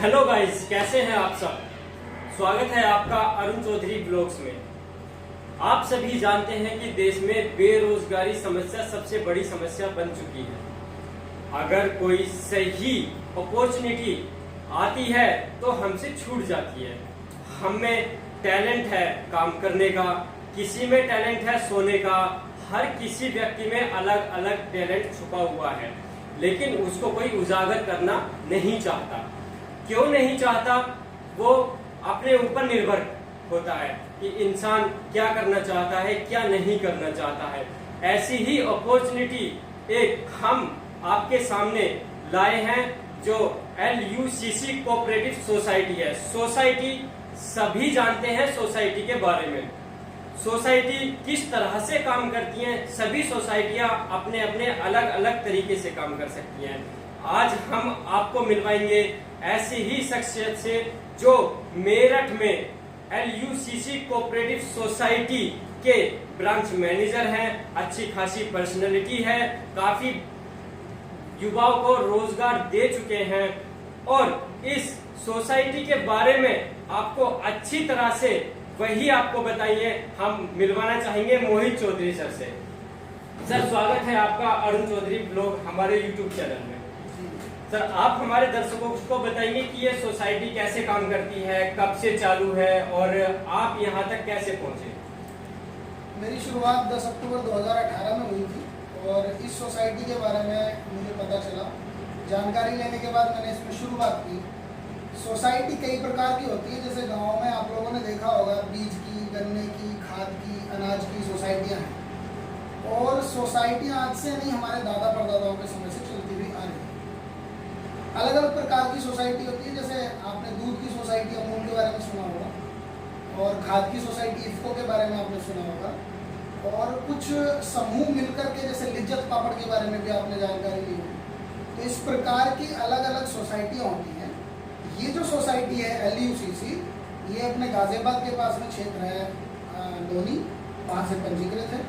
Hello guys, कैसे हैं आप सब। स्वागत है आपका अरुण चौधरी ब्लॉग्स में। आप सभी जानते हैं कि देश में बेरोजगारी समस्या सबसे बड़ी समस्या बन चुकी है। अगर कोई सही अपॉर्चुनिटी आती है तो हमसे छूट जाती है। हम में टैलेंट है काम करने का, किसी में टैलेंट है सोने का। हर किसी व्यक्ति में अलग अलग टैलेंट छुपा हुआ है, लेकिन उसको कोई उजागर करना नहीं चाहता। क्यों नहीं चाहता, वो अपने ऊपर निर्भर होता है कि इंसान क्या करना चाहता है, क्या नहीं करना चाहता है। ऐसी ही अपॉर्चुनिटी एक हम आपके सामने लाए हैं, जो LUCC कोऑपरेटिव सोसाइटी है। सोसाइटी सभी जानते हैं सोसाइटी के बारे में। सोसाइटी किस तरह से काम करती हैं, सभी सोसाइटियां अपने अपने अलग अलग तरीके से काम कर सकती हैं। आज हम आपको मिलवाएंगे ऐसी ही शख्सियत से जो मेरठ में LUCC कोऑपरेटिव सोसाइटी के ब्रांच मैनेजर हैं। अच्छी खासी पर्सनैलिटी है, काफी युवाओं को रोजगार दे चुके हैं और इस सोसाइटी के बारे में आपको अच्छी तरह से वही आपको बताइए। हम मिलवाना चाहेंगे मोहित चौधरी सर से। सर, स्वागत है आपका अरुण चौधरी ब्लॉग हमारे YouTube चैनल में। सर, आप हमारे दर्शकों को बताएंगे कि ये सोसाइटी कैसे काम करती है, कब से चालू है और आप यहाँ तक कैसे पहुँचे। मेरी शुरुआत 10 अक्टूबर 2018 में हुई थी और इस सोसाइटी के बारे में मुझे पता चला। जानकारी लेने के बाद मैंने इसमें शुरुआत की। सोसाइटी कई प्रकार की होती है, जैसे गाँव में आप लोगों ने देखा होगा बीज की, गन्ने की, खाद की, अनाज की सोसाइटियाँ हैं। और सोसाइटियाँ आज से नहीं, हमारे दादा परदादाओं के समय से चलती हुई आ रही है। अलग अलग प्रकार की सोसाइटी होती है, जैसे आपने दूध की सोसाइटी अमूल के बारे में सुना होगा और खाद की सोसाइटी इफ्को के बारे में आपने सुना होगा और कुछ समूह मिलकर के जैसे लिज्जत पापड़ के बारे में भी आपने जानकारी ली होगी। तो इस प्रकार की अलग अलग सोसाइटियाँ होती हैं। ये जो सोसाइटी है LUCC, ये अपने गाजियाबाद के पास में क्षेत्र है लोनी, वहाँ से पंजीकृत है।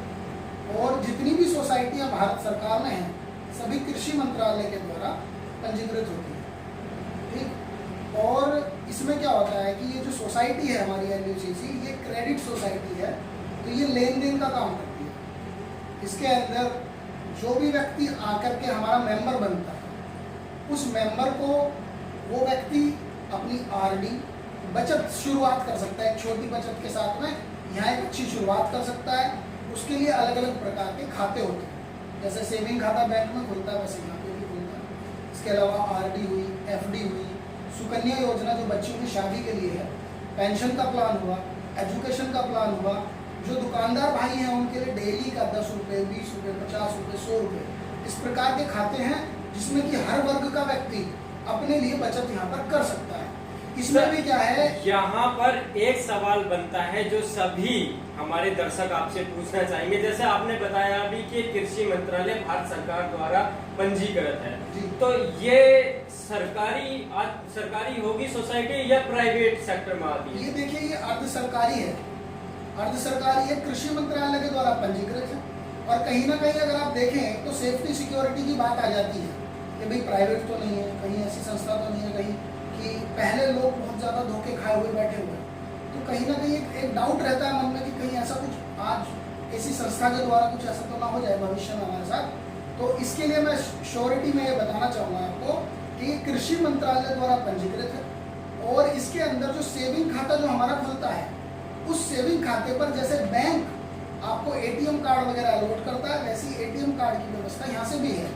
और जितनी भी सोसाइटियाँ भारत सरकार में हैं, सभी कृषि मंत्रालय के द्वारा पंजीकृत होती है। ठीक, और इसमें क्या होता है कि ये जो सोसाइटी है हमारी LUCC, ये क्रेडिट सोसाइटी है, तो ये लेन देन का काम करती है। इसके अंदर जो भी व्यक्ति आकर के हमारा मेंबर बनता है, उस मेंबर को वो व्यक्ति अपनी RD बचत शुरुआत कर सकता है। एक छोटी बचत के साथ में यहाँ एक अच्छी शुरुआत कर सकता है। उसके लिए अलग अलग प्रकार के खाते होते हैं, जैसे सेविंग खाता बैंक में खुलता है वैसे यहाँ पे भी खुलता है। इसके अलावा RD हुई, FD हुई, सुकन्या योजना जो बच्चों की शादी के लिए है, पेंशन का प्लान हुआ, एजुकेशन का प्लान हुआ। जो दुकानदार भाई हैं उनके लिए डेली का 10 रुपये, 20 रुपये, 50 रुपये, 100 रुपये, इस प्रकार के खाते हैं जिसमें कि हर वर्ग का व्यक्ति अपने लिए बचत यहाँ पर कर सकता है। इसमें भी क्या है, यहाँ पर एक सवाल बनता है जो सभी हमारे दर्शक आपसे पूछना चाहेंगे। जैसे आपने बताया अभी कि कृषि मंत्रालय भारत सरकार द्वारा पंजीकृत है, तो ये सरकारी होगी सोसाइटी या प्राइवेट सेक्टर में आती है? ये देखिए, ये अर्ध सरकारी है। अर्ध सरकारी है, कृषि मंत्रालय के द्वारा पंजीकृत है। और कहीं ना कहीं अगर आप देखें तो सेफ्टी सिक्योरिटी की बात आ जाती है कि भाई प्राइवेट तो नहीं है, कहीं ऐसी संस्था तो नहीं है कहीं कि पहले लोग बहुत ज़्यादा धोखे खाए हुए बैठे हुए हैं। तो कहीं ना कहीं एक डाउट रहता है मन में कि कहीं ऐसा कुछ आज ऐसी संस्था के द्वारा कुछ ऐसा तो ना हो जाए भविष्य में हमारे साथ। तो इसके लिए मैं श्योरिटी में ये बताना चाहूँगा आपको कि ये कृषि मंत्रालय द्वारा पंजीकृत है। और इसके अंदर जो सेविंग खाता जो हमारा खुलता है, उस सेविंग खाते पर जैसे बैंक आपको ATM कार्ड वगैरह अलॉट करता है, वैसी ATM कार्ड की व्यवस्था यहाँ से भी है।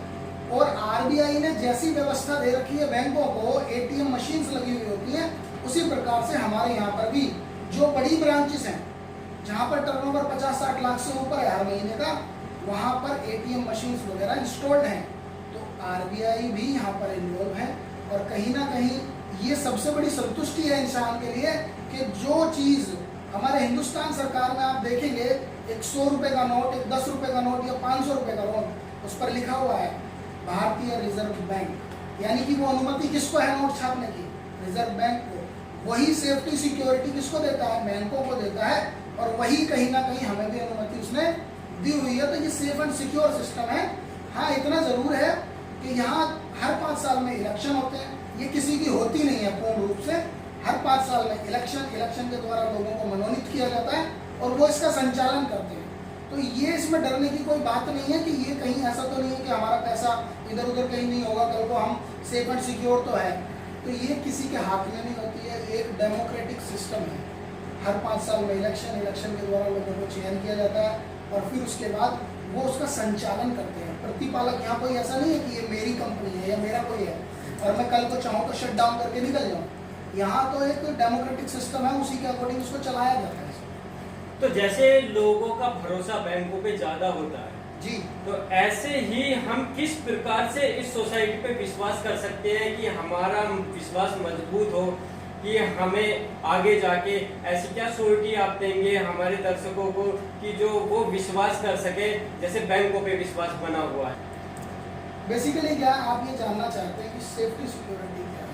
और RBI ने जैसी व्यवस्था दे रखी है बैंकों को, ATM मशीन्स लगी हुई होती हैं, उसी प्रकार से हमारे यहाँ पर भी जो बड़ी ब्रांचेस हैं जहाँ पर टर्नओवर 50-60 लाख से ऊपर है हर महीने का, वहाँ पर ATM मशीन्स वगैरह इंस्टॉल्ड हैं। तो RBI भी यहाँ पर इन्वॉल्व है। और कहीं ना कहीं ये सबसे बड़ी संतुष्टि है इंसान के लिए कि जो चीज़ हमारे हिंदुस्तान सरकार में आप देखेंगे, एक 100 रुपये का नोट, एक 10 रुपये का नोट या 500 रुपये का नोट, उस पर लिखा हुआ है भारतीय रिजर्व बैंक, यानी कि वो अनुमति किसको है नोट छापने की? रिजर्व बैंक को। वही सेफ्टी सिक्योरिटी किसको देता है? बैंकों को देता है। और वही कहीं ना कहीं हमें भी अनुमति उसने दी हुई है। तो ये सेफ एंड सिक्योर सिस्टम है। हाँ, इतना जरूर है कि यहाँ हर 5 साल में इलेक्शन होते हैं, ये किसी की होती नहीं है पूर्ण 5 साल में इलेक्शन के द्वारा लोगों को मनोनीत किया जाता है और वो इसका संचालन करते हैं। तो ये इसमें डरने की कोई बात नहीं है कि ये कहीं ऐसा तो नहीं है कि हमारा पैसा इधर उधर कहीं नहीं होगा, कल को हम सेफ एंड सिक्योर तो है। तो ये किसी के हाथ में नहीं होती है, एक डेमोक्रेटिक सिस्टम है। हर 5 साल में इलेक्शन के द्वारा लोगों को चयन किया जाता है और फिर उसके बाद वो उसका संचालन करते हैं। प्रतिपालक यहाँ कोई ऐसा नहीं है कि ये मेरी कंपनी है या मेरा कोई है और मैं कल को चाहूँ तो शट डाउन करके निकल जाऊँ। यहाँ तो एक डेमोक्रेटिक सिस्टम है, उसी के अकॉर्डिंग उसको चलाया जाता है। तो जैसे लोगों का भरोसा बैंकों पे ज्यादा होता है जी, तो ऐसे ही हम किस प्रकार से इस सोसाइटी पे विश्वास कर सकते हैं कि हमारा विश्वास मजबूत हो, कि हमें आगे जाके ऐसी क्या श्योरिटी आप देंगे हमारे दर्शकों को कि जो वो विश्वास कर सके जैसे बैंकों पे विश्वास बना हुआ है। बेसिकली क्या आप ये जानना चाहते हैं कि सेफ्टी सिक्योरिटी क्या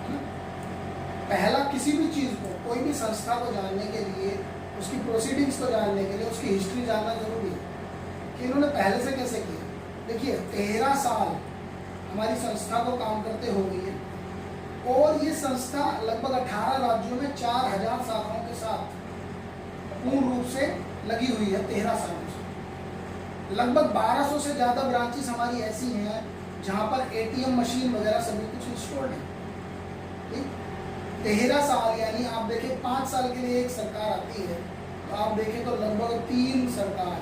है ना? पहला किसी भी चीज़ को, कोई भी संस्था को जानने के लिए, उसकी प्रोसीडिंग्स को जानने के लिए उसकी हिस्ट्री जानना जरूरी है कि इन्होंने पहले से कैसे किया। देखिए 13 साल हमारी संस्था को काम करते हो गई है और ये संस्था लगभग 18 राज्यों में 4000 शाखाओं के साथ पूर्ण रूप से लगी हुई है। 13 सालों से लगभग 1200 से ज़्यादा ब्रांचेस हमारी ऐसी हैं जहाँ पर ATM मशीन वगैरह सभी कुछ इंस्टॉल्ड है। ठीक, 13 साल यानी आप देखें 5 साल के लिए एक सरकार आती है तो आप देखें तो लगभग 3 सरकार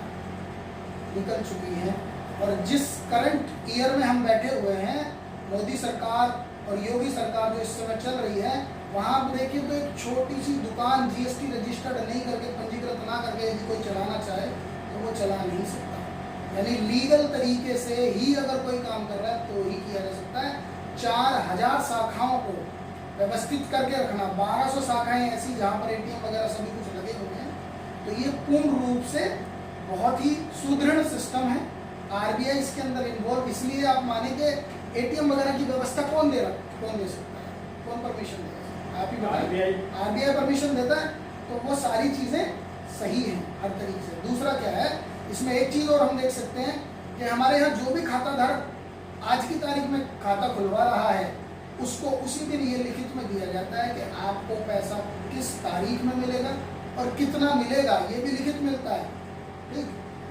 निकल चुकी हैं और जिस करंट ईयर में हम बैठे हुए हैं, मोदी सरकार और योगी सरकार जो इस समय चल रही है, वहाँ आप देखिए तो एक छोटी सी दुकान GST रजिस्टर्ड नहीं करके, पंजीकृत ना करके यदि कोई चलाना चाहे तो वो चला नहीं सकता। यानी लीगल तरीके से ही अगर कोई काम कर रहा है तो ही किया जा सकता है। 4000 शाखाओं को व्यवस्थित करके रखना, 1200 शाखाएं ऐसी जहाँ पर ATM वगैरह सभी कुछ लगे हुए हैं, तो ये पूर्ण रूप से बहुत ही सुदृढ़ सिस्टम है। RBI इसके अंदर इन्वॉल्व, इसलिए आप माने कि ATM वगैरह की व्यवस्था कौन दे सकता है, कौन परमिशन देगा? आप ही बताइए। RBI परमिशन देता है तो वो सारी चीज़ें सही हैं हर तरीके से। दूसरा क्या है, इसमें एक चीज़ और हम देख सकते हैं कि हमारे यहाँ जो भी खाता धारक आज की तारीख में खाता खुलवा रहा है उसको उसी दिन ये लिखित में दिया जाता है कि आपको पैसा किस तारीख में मिलेगा और कितना मिलेगा, ये भी लिखित मिलता है। ठीक,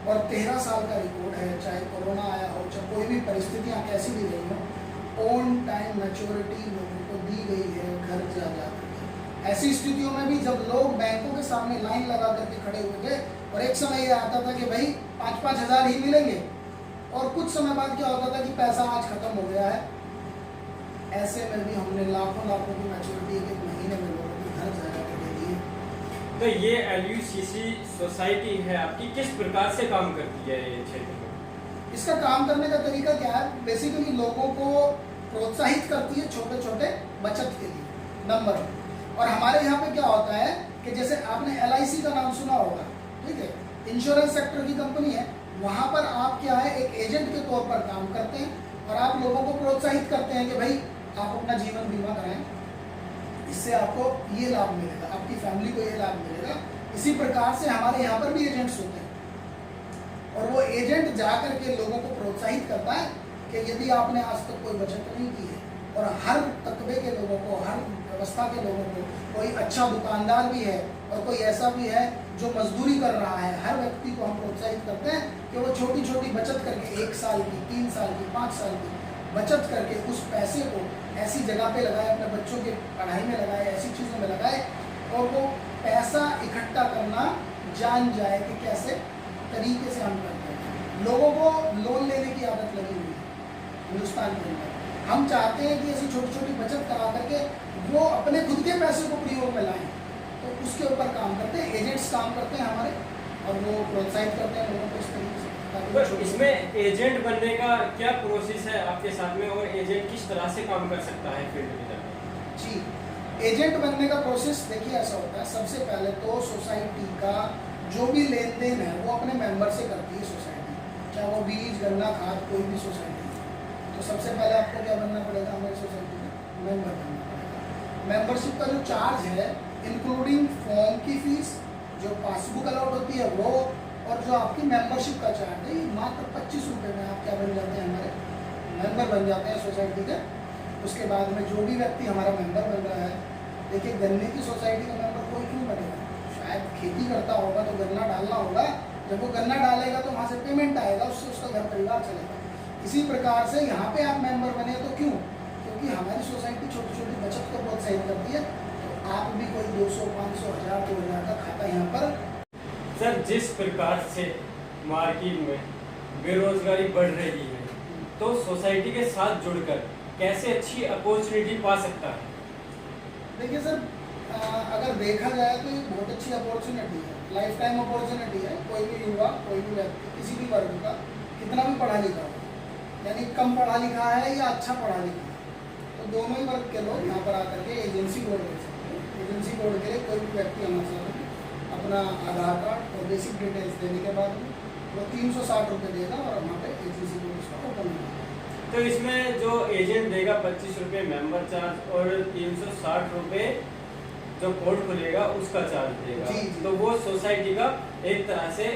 और 13 साल का रिकॉर्ड है, चाहे कोरोना आया हो, चाहे कोई भी परिस्थितियाँ कैसी भी रही हो, ऑन टाइम मैच्योरिटी लोगों को दी गई है घर जा जाकर। ऐसी स्थितियों में भी जब लोग बैंकों के सामने लाइन लगा करके खड़े हुए थे और एक समय ये आता था कि भाई 5-5 हज़ार ही मिलेंगे और कुछ समय बाद क्या होता था कि पैसा आज खत्म हो गया है, ऐसे में भी हमने लाखों की मैच्योरिटी एक महीने में लोगों के घर जा करके दे दी। तो ये LUCC सोसाइटी है आपकी किस प्रकार से काम करती है ये क्षेत्र में? इसका काम करने का तरीका क्या है, बेसिकली लोगों को प्रोत्साहित करती है छोटे छोटे बचत के लिए, नंबर 1। और हमारे यहाँ पे क्या होता है कि जैसे आपने LIC का नाम सुना होगा, ठीक है, इंश्योरेंस सेक्टर की कंपनी है, वहाँ पर आप क्या है एक एजेंट के तौर पर काम करते हैं और आप लोगों को प्रोत्साहित करते हैं कि भाई आप अपना जीवन बीमा कराएं, इससे आपको ये लाभ मिलेगा, आपकी फैमिली को ये लाभ मिलेगा। इसी प्रकार से हमारे यहाँ पर भी एजेंट्स होते हैं और वो एजेंट जा करके लोगों को प्रोत्साहित करता है कि यदि आपने आज तक कोई बचत नहीं की है, और हर तकबे के लोगों को, हर व्यवस्था के लोगों को, कोई अच्छा दुकानदार भी है और कोई ऐसा भी है जो मजदूरी कर रहा है, हर व्यक्ति को हम प्रोत्साहित करते हैं कि वो छोटी छोटी बचत करके 1 साल की, 3 साल की, 5 साल की बचत करके उस पैसे को ऐसी जगह पे लगाए, अपने बच्चों के पढ़ाई में लगाए, ऐसी चीज़ों में लगाए और वो पैसा इकट्ठा करना जान जाए कि कैसे तरीके से हम करते हैं। लोगों को लोन लेने की आदत लगी हुई है हिंदुस्तान के अंदर। हम चाहते हैं कि ऐसी छोटी छोटी बचत करा करके वो अपने खुद के पैसे को प्रयोग में लाएं, तो उसके ऊपर काम करते हैं, एजेंट्स काम करते हैं हमारे और वो प्रोत्साहित करते हैं लोगों को इस तरीके से। तो इसमें एजेंट बनने का क्या प्रोसेस है आपके साथ में और एजेंट किस तरह से काम कर सकता है फील्ड में जाकर? जी, एजेंट बनने का प्रोसेस देखिए ऐसा होता है, सबसे पहले तो सोसाइटी का जो भी लेन देन है वो अपने मेंबर से करती है सोसाइटी, चाहे वो बीज, गन्ना, खाद, कोई भी सोसाइटी। तो सबसे पहले आपको क्या बनना पड़ेगा, हमारी सोसाइटी में मेंबर बनना पड़ेगा। मेंबरशिप का जो चार्ज है इंक्लूडिंग फॉर्म की फीस, जो पासबुक अलॉट होती है वो, और जो आपकी मेंबरशिप का चार्ज है, मात्र 25 रुपये में आप क्या बन जाते हैं, हमारे मेंबर बन जाते हैं सोसाइटी के। उसके बाद में जो भी व्यक्ति हमारा मेंबर बन रहा है देखिए गन्ने की सोसाइटी का मेंबर कोई क्यों बनेगा? शायद खेती करता होगा तो गन्ना डालना होगा, जब वो गन्ना डालेगा तो वहाँ से पेमेंट आएगा, उससे उसका घर परिवार चलेगा। इसी प्रकार से यहाँ पे आप मेंबर बने तो क्यों? क्योंकि हमारी सोसाइटी छोटी छोटी बचत को प्रोत्साहित करती है, तो आप भी कोई 200, 500, 1000, 2000 का खाता यहाँ पर। सर जिस प्रकार से मार्केट में बेरोजगारी बढ़ रही है, तो सोसाइटी के साथ जुड़कर कैसे अच्छी अपॉर्चुनिटी पा सकता है? देखिए सर, अगर देखा जाए तो ये बहुत अच्छी अपॉर्चुनिटी है, लाइफ टाइम अपॉर्चुनिटी है। कोई भी युवा, कोई भी व्यक्ति, किसी भी वर्ग का, कितना भी पढ़ा लिखा हो, यानी कम पढ़ा लिखा है या अच्छा पढ़ा लिखा है, तो दोनों ही वर्ग के लोग यहाँ पर आकर के एजेंसी कोड ले सकते हैं। एजेंसी कोड के लिए कोई भी व्यक्ति आना चाहिए, अपना आधार कार्ड और बेसिक डिटेल्स देने के बाद वो 360 रुपये देगा और वहाँ पे एजेंसी कोड उसका ओपन होगा। तो इसमें जो एजेंट देगा 25 रुपये मेंबर चार्ज और 360 रुपये जो कोड खुलेगा उसका चार्ज देगा। जी, जी। तो वो सोसाइटी का एक तरह से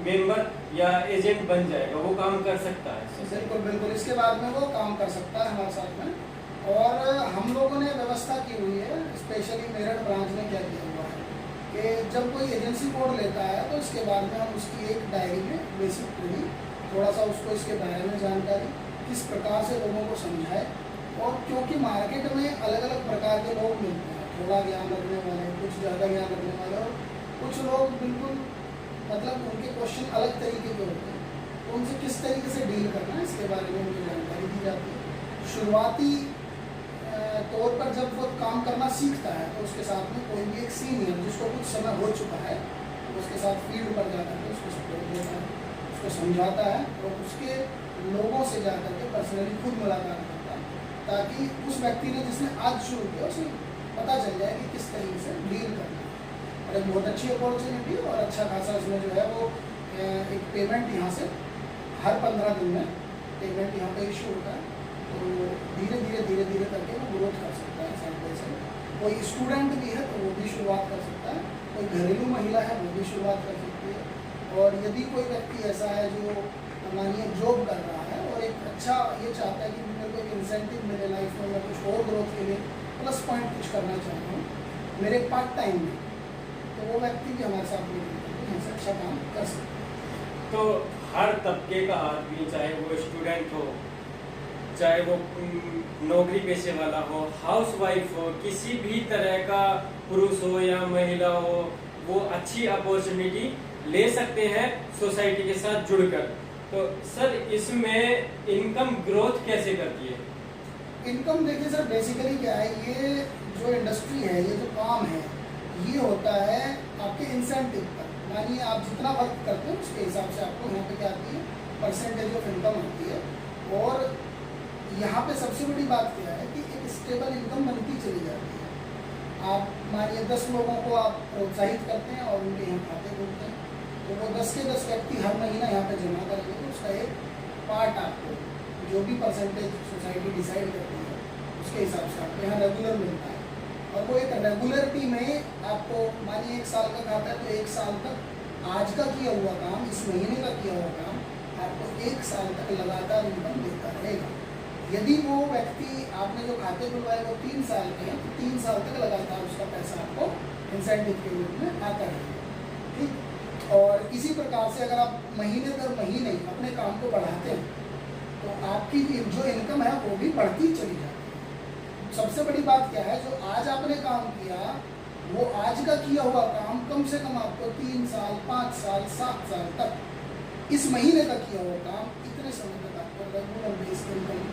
मेंबर या एजेंट बन जाएगा, वो काम कर सकता है। बिल्कुल बिल्कुल, इसके बाद में वो काम कर सकता है हमारे साथ में। और हम लोगों ने व्यवस्था की हुई है, स्पेशली मेरठ ब्रांच में क्या किया हुआ है कि जब कोई एजेंसी कोड लेता है तो इसके बाद में हम उसकी एक डायरी में बेसिक पूरी थोड़ा सा उसको इसके बारे में जानकारी, किस प्रकार से लोगों को समझाए। और क्योंकि मार्केट में अलग अलग प्रकार के लोग मिलते हैं, थोड़ा ज्ञान रखने वाले, कुछ ज़्यादा ज्ञान रखने वाले, और कुछ लोग बिल्कुल मतलब उनके क्वेश्चन अलग तरीके के होते हैं, तो उनसे किस तरीके से डील करना है इसके बारे में मुझे जानकारी दी जाती है। शुरुआती तौर पर जब वो काम करना सीखता है तो उसके साथ में कोई भी एक सीनियर जिसको कुछ समय हो चुका है, तो उसके साथ फील्ड पर जाकर के उसको सपोर्ट देता है, उसको समझाता है और उसके लोगों से जाकर के पर्सनली खुद मुलाकात करता है, ताकि उस व्यक्ति ने जिसने आज शुरू किया उसे पता चल जाए कि किस तरीके से डील करना है। और एक बहुत अच्छी अपॉर्चुनिटी और अच्छा खासा इसमें जो है वो एक पेमेंट यहाँ से हर 15 दिन में पेमेंट यहाँ पे इशू होता है। तो धीरे धीरे करके वो ग्रोथ कर सकता है साइड बाई साइड। कोई स्टूडेंट भी है तो वो भी शुरुआत कर सकता है, कोई घरेलू महिला है वो भी शुरुआत कर सकती है। और यदि कोई व्यक्ति ऐसा है जो मानिए जॉब कर रहा है और एक अच्छा ये चाहता है कि मेरे को एक इंसेंटिव मेरे लाइफ में, मैं कुछ और ग्रोथ के लिए प्लस पॉइंट कुछ करना चाहता हूँ मेरे पार्ट टाइम में, तो वो व्यक्ति भी हमारे साथ यहाँ से अच्छा काम कर सकता है। तो हर तबके का आदमी, चाहे वो स्टूडेंट हो, चाहे वो नौकरी पेशे वाला हो, हाउसवाइफ हो, किसी भी तरह का पुरुष हो या महिला हो, वो अच्छी अपॉर्चुनिटी ले सकते हैं सोसाइटी के साथ जुड़कर। तो सर इसमें इनकम ग्रोथ कैसे करती है? इनकम देखिए सर, बेसिकली क्या है, ये जो इंडस्ट्री है, ये जो काम है, ये होता है आपके इंसेंटिव पर। मानिए आप जितना वर्क करते हो उसके हिसाब से आपको यहाँ पे क्या आती है, परसेंटेज ऑफ इनकम आती है। और यहाँ पे सबसे बड़ी बात क्या है कि एक स्टेबल इनकम बनती चली जाती है। आप मानिए 10 लोगों को आप प्रोत्साहित करते हैं और उनके यहाँ खाते खोलते हैं, तो वो 10 के 10 व्यक्ति हर महीना यहाँ पे जमा करेंगे, तो उसका एक पार्ट आपको जो भी परसेंटेज सोसाइटी डिसाइड करती है उसके हिसाब से आपको यहाँ रेगुलर मिलता है। और वो एक रेगुलरिटी में आपको मानिए 1 साल का खाता है तो 1 साल तक आज का किया हुआ काम, इस महीने का किया हुआ काम आपको 1 साल तक लगातार इनकम देता रहेगा। यदि वो व्यक्ति आपने जो खाते खुलवाए वो 3 साल के हैं, तो 3 साल तक लगातार उसका पैसा आपको इंसेंटिव के रूप में आता रहेगा। ठीक, और इसी प्रकार से अगर आप महीने दर महीने अपने काम को बढ़ाते हैं तो आपकी जो इनकम है वो भी बढ़ती चली जाती है। सबसे बड़ी बात क्या है, जो आज आपने काम किया वो आज का किया हुआ काम कम से कम आपको 3 साल, 5 साल, 7 साल तक, इस महीने का किया हुआ काम इतने समय तक आपको रेगुलर बेस इनकम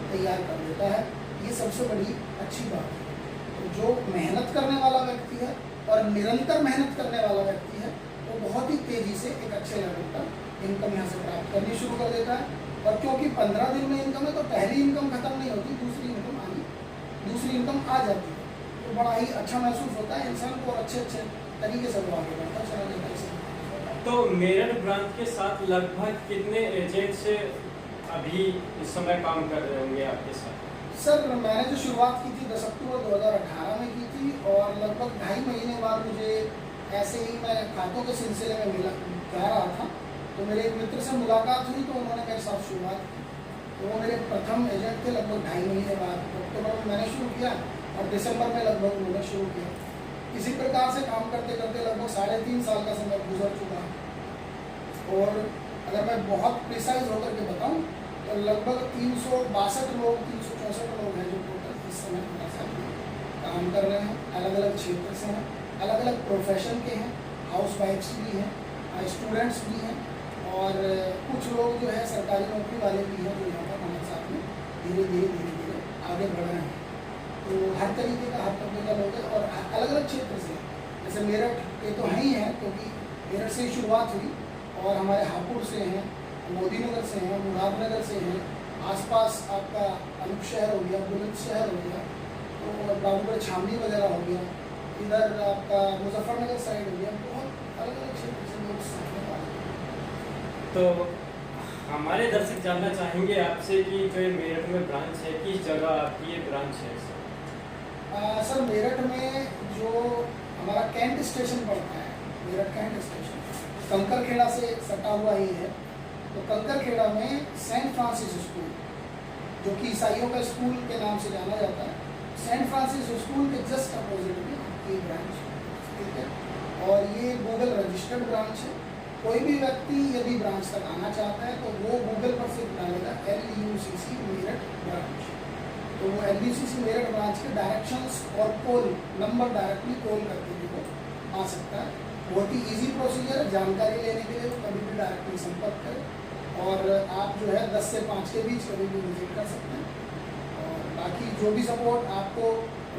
तैयार कर देता है। ये सबसे बड़ी अच्छी बात है। तो जो मेहनत करने वाला व्यक्ति है और निरंतर मेहनत करने वाला व्यक्ति है वो बहुत ही तेज़ी से एक अच्छे लेवल पर इनकम यहाँ से प्राप्त करनी शुरू कर देता है। और क्योंकि 15 दिन में इनकम है तो पहली इनकम खत्म नहीं होती, दूसरी इनकम आ जाती है, तो बड़ा ही अच्छा महसूस होता है इंसान को और अच्छे तरीके से वो आगे बढ़ता चला जाता है। तो मेरठ ब्रांच के साथ लगभग कितने एजेंट्स अभी इस समय काम कर रहे होंगे आपके साथ? सर मैंने जो शुरुआत की थी 10 अक्टूबर 2018 में की थी और लगभग 2.5 महीने बाद मुझे ऐसे ही मैं खातों के सिलसिले में जा रहा था, तो मेरे एक मित्र से मुलाकात हुई तो उन्होंने मेरे साथ शुरुआत की। तो वो मेरे प्रथम एजेंट थे। लगभग 2.5 महीने बाद अक्टूबर में मैंने शुरू किया और दिसंबर में लगभग उन्होंने शुरू किया। इसी प्रकार से काम करते करते लगभग 3.5 साल का समय गुजर चुका है। और अगर मैं बहुत प्रिसाइज होकर के बताऊं तो लगभग 362 लोग 364 लोग हैं जो टोटल इस समय हमारे साथ में काम कर रहे हैं। अलग अलग क्षेत्र से हैं, अलग अलग प्रोफेशन के हैं, हाउस वाइफ्स भी हैं, स्टूडेंट्स भी हैं, और कुछ लोग जो है सरकारी नौकरी वाले भी हैं जो यहाँ पर हमारे साथ में धीरे धीरे आगे बढ़ रहे हैं। तो हर तरीके का, हर तरीके का लोग हैं और अलग अलग क्षेत्र से। जैसे मेरठ के तो हैं ही हैं, क्योंकि मेरठ से ही शुरुआत हुई, और हमारे हापुड़ से हैं, मोदी नगर से हैं, मुरादनगर से हैं, आसपास आपका अनूप शहर हो गया, बुलंदशहर हो गया, तो बाबूगढ़ छावनी वगैरह हो गया, इधर आपका मुजफ्फरनगर साइड हो गया, बहुत अलग अलग क्षेत्र से लोग सामने आए। तो हमारे दर्शक जानना चाहेंगे आपसे कि जो ये मेरठ में ब्रांच है, किस जगह आपकी ये ब्रांच है? सर मेरठ में जो हमारा कैंट स्टेशन पड़ता है, मेरठ कैंट स्टेशन कंकरखेड़ा से सटा हुआ ही है। तो कंकरखेड़ा में सेंट फ्रांसिस स्कूल, जो कि ईसाइयों का स्कूल के नाम से जाना जाता है, सेंट फ्रांसिस स्कूल के जस्ट अपोजिट में आपकी ब्रांच, ठीक है। और ये गूगल रजिस्टर्ड ब्रांच है। कोई भी व्यक्ति यदि ब्रांच तक आना चाहता है तो वो गूगल पर सिर्फ डालेगा LUCC मेरठ ब्रांच, तो वो LUCC मेरठ ब्रांच के डायरेक्शंस और कॉल नंबर डायरेक्टली कॉल करके भी वो आ सकता है। बहुत ही इजी प्रोसीजर है। जानकारी लेने के लिए वो कभी भी डायरेक्टली संपर्क करें, और आप जो है 10 से 5 के बीच कभी भी विजिट कर सकते हैं। और बाकी जो भी सपोर्ट आपको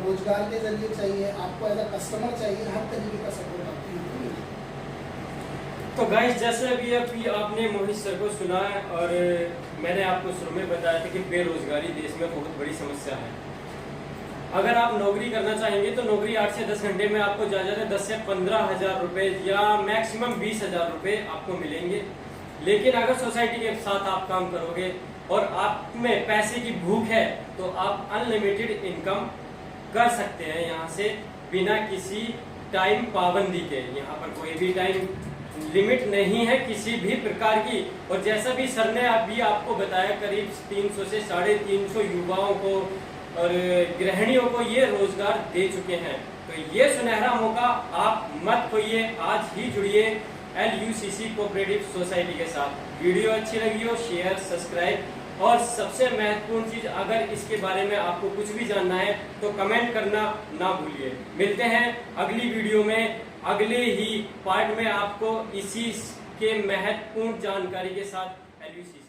रोजगार के जरिए चाहिए, आपको एज अ कस्टमर चाहिए, हर तरीके का सपोर्ट आपको यहाँ मिलेगा। तो गाइस, जैसे अभी आपने मोहित सर को सुना है, और मैंने आपको शुरू में बताया था कि बेरोजगारी देश में बहुत बड़ी समस्या है। अगर आप नौकरी करना चाहेंगे तो नौकरी 8 से 10 घंटे में आपको ज़्यादा 10 से 15 हज़ार रुपये या मैक्सिमम 20 हज़ार रुपये आपको मिलेंगे। लेकिन अगर सोसाइटी के साथ आप काम करोगे और आप में पैसे की भूख है तो आप अनलिमिटेड इनकम कर सकते हैं यहाँ से, बिना किसी टाइम पाबंदी के। यहाँ पर कोई भी टाइम लिमिट नहीं है किसी भी प्रकार की। और जैसा भी सर ने अभी आपको बताया, करीब 300 से 350 युवाओं को और गृहिणियों को ये रोजगार दे चुके हैं। तो ये सुनहरा मौका आप मत खोइए, आज ही जुड़िए LUCC कोऑपरेटिव सोसाइटी के साथ। वीडियो अच्छी लगी हो शेयर, सब्सक्राइब, और सबसे महत्वपूर्ण चीज, अगर इसके बारे में आपको कुछ भी जानना है तो कमेंट करना ना भूलिए। मिलते हैं अगली वीडियो में, अगले ही पार्ट में आपको इसी के महत्वपूर्ण जानकारी के साथ LUCC।